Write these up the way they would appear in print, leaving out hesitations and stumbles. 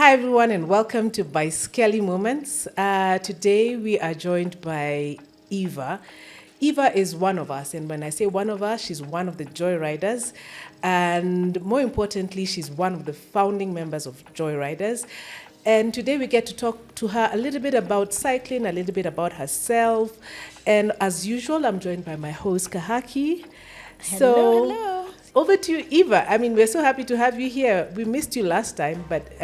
Hi, everyone, and welcome to Baiskeli Moments. Today, we are joined by Eva. Eva is one of us, and when I say one of us, she's one of the Joyriders. And more importantly, she's one of the founding members of Joyriders. And today, we get to talk to her a little bit about cycling, a little bit about herself. And as usual, I'm joined by my host, Kahaki. Hello. Over to you, Eva. I mean, we're so happy to have you here. We missed you last time, but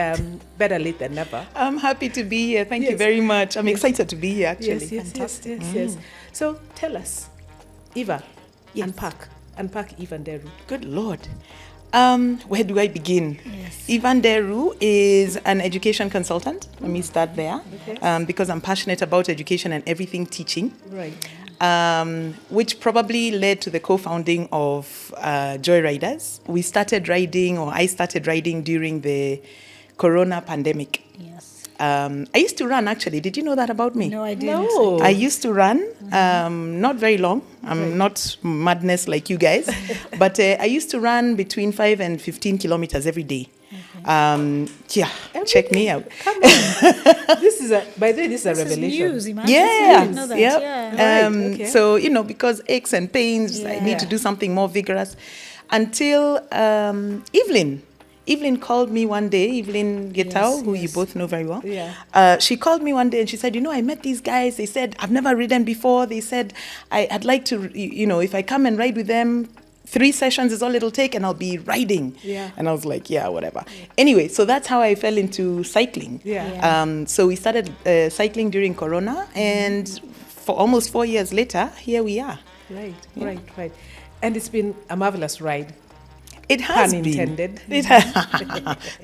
better late than never. I'm happy to be here. Thank you very much. I'm excited to be here, actually. Fantastic. Yes. So tell us, Eva, unpack Eva Nderu. Good Lord. Where do I begin? Yes. Nderu is an education consultant. Let me start there. Okay. Because I'm passionate about education and everything teaching. Right. Which probably led to the co-founding of Joyriders. I started riding during the Corona pandemic. Yes. I used to run, actually. Did you know that about me? No, I didn't. No. I used to run, not very long. I'm not madness like you guys, but I used to run between 5 and 15 kilometers every day. Check me out. Come on. By the way, this is a revelation. News, imagine. Yeah. I didn't know that. Yep. Yeah. Right, okay. So, because aches and pains, I need to do something more vigorous. Until Evelyn called me one day, Evelyn Getao, who you both know very well. Yeah. She called me one day and she said, I met these guys. They said, I've never ridden before. They said, I'd like to, if I come and ride with them, 3 sessions is all it'll take and I'll be riding. Yeah. And I was like, yeah, whatever. Anyway, so that's how I fell into cycling. Yeah. So we started cycling during Corona, and for almost 4 years later, here we are. Right. And it's been a marvelous ride. It has Pun intended.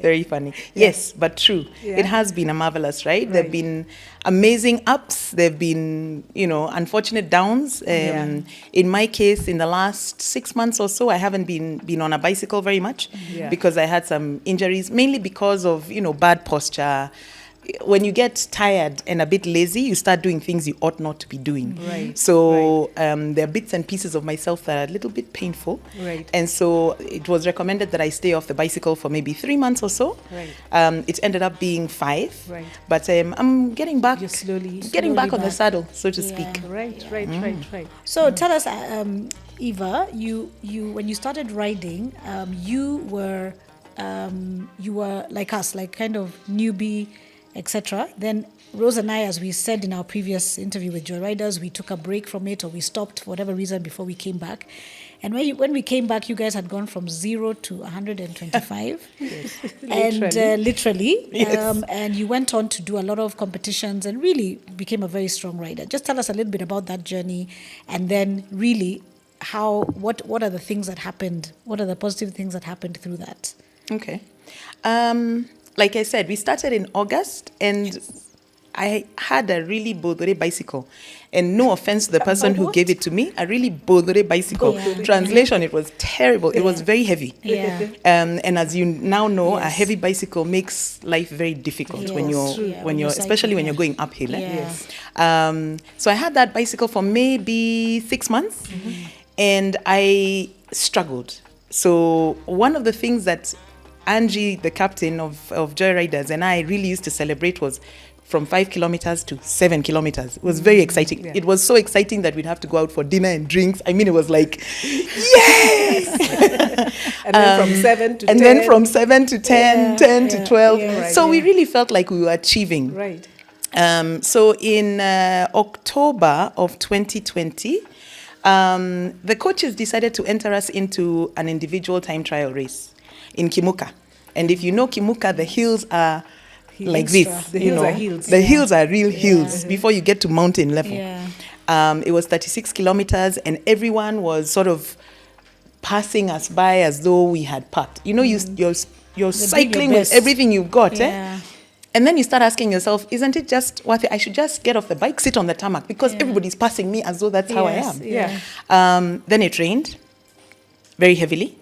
Very funny. Yes, but true. Yeah. It has been a marvelous ride. There have been amazing ups. There have been, unfortunate downs. In my case, in the last 6 months or so, I haven't been on a bicycle very much because I had some injuries, mainly because of, bad posture. When you get tired and a bit lazy, you start doing things you ought not to be doing. Right. So there are bits and pieces of myself that are a little bit painful. Right. And so it was recommended that I stay off the bicycle for maybe 3 months or so. Right. It ended up being 5. Right. But I'm getting back. You're slowly Getting back on the saddle, so to speak. Right. So tell us, Eva, you when you started riding, you were like us, like kind of newbie, etc. Then Rose and I, as we said in our previous interview with Joyriders, we took a break from it, or we stopped for whatever reason before we came back. And when we came back, you guys had gone from 0 to 125. Yes. And literally. Yes. And you went on to do a lot of competitions and really became a very strong rider. Just tell us a little bit about that journey, and then really what are the things that happened? What are the positive things that happened through that? Okay. Like I said, we started in August, and I had a really bodore bicycle. And no offense to the person who gave it to me, a really bodore bicycle. Yeah. Translation, it was terrible. It was very heavy. Yeah. And as you now know, a heavy bicycle makes life very difficult when you're especially when you're going uphill. Yes. So I had that bicycle for maybe 6 months, and I struggled. So one of the things that Angie, the captain of Joyriders, and I really used to celebrate was from 5 kilometers to 7 kilometers. It was very exciting. Yeah. It was so exciting that we'd have to go out for dinner and drinks. I mean, it was like, yes! And then from 7 to 10. And then from 7 to 10, 10 to 12. Yeah, so we really felt like we were achieving. Right. So in October of 2020, the coaches decided to enter us into an individual time trial race in Kimuka. And if you know Kimuka, the hills are like this. The hills are hills. The hills are real hills before you get to mountain level. Yeah. It was 36 kilometers, and everyone was sort of passing us by as though we had packed. You're cycling with everything you've got. Yeah. And then you start asking yourself, isn't it just worth it? I should just get off the bike, sit on the tarmac, because everybody's passing me as though that's how I am. Yeah. Then it rained very heavily.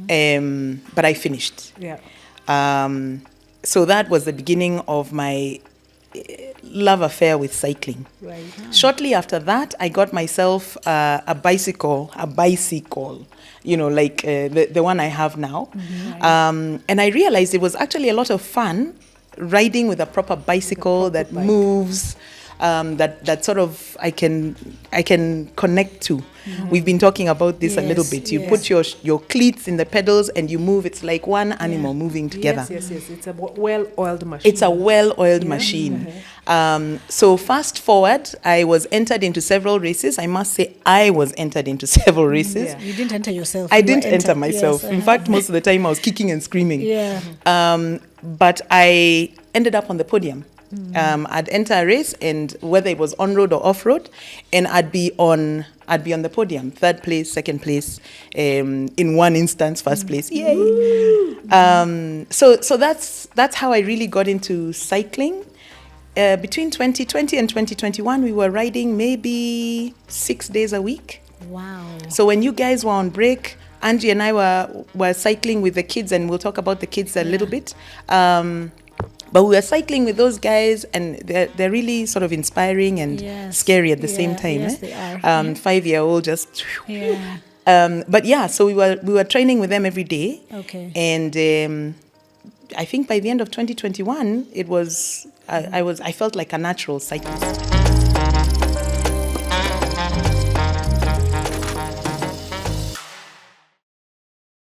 But I finished. Yeah. So that was the beginning of my love affair with cycling. Right. Shortly after that, I got myself a bicycle, like the one I have now. And I realized it was actually a lot of fun riding with a proper bicycle that bike. moves, that sort of I can connect to. We've been talking about this a little Yes, bit. You yes. put your cleats in the pedals and you move. It's like one animal moving together. Yes. It's a well-oiled machine. It's a well-oiled machine. So fast forward, I was entered into several races. I must say I was entered into several races. Yeah. You didn't enter yourself. I you were didn't enter entered. myself. Yes, In fact, most of the time I was kicking and screaming. Yeah. But I ended up on the podium. I'd enter a race, and whether it was on road or off road, and I'd be on the podium, third place, second place, in one instance, first place. Yay! So that's how I really got into cycling. Between 2020 and 2021, we were riding maybe 6 days a week. Wow. So when you guys were on break, Angie and I were cycling with the kids, and we'll talk about the kids a little bit. But we were cycling with those guys, and they're really sort of inspiring and Yes. scary at the same time. Yes, they are. 5-year-old just. Yeah. But yeah, so we were training with them every day. Okay. And I think by the end of 2021, it was I felt like a natural cyclist.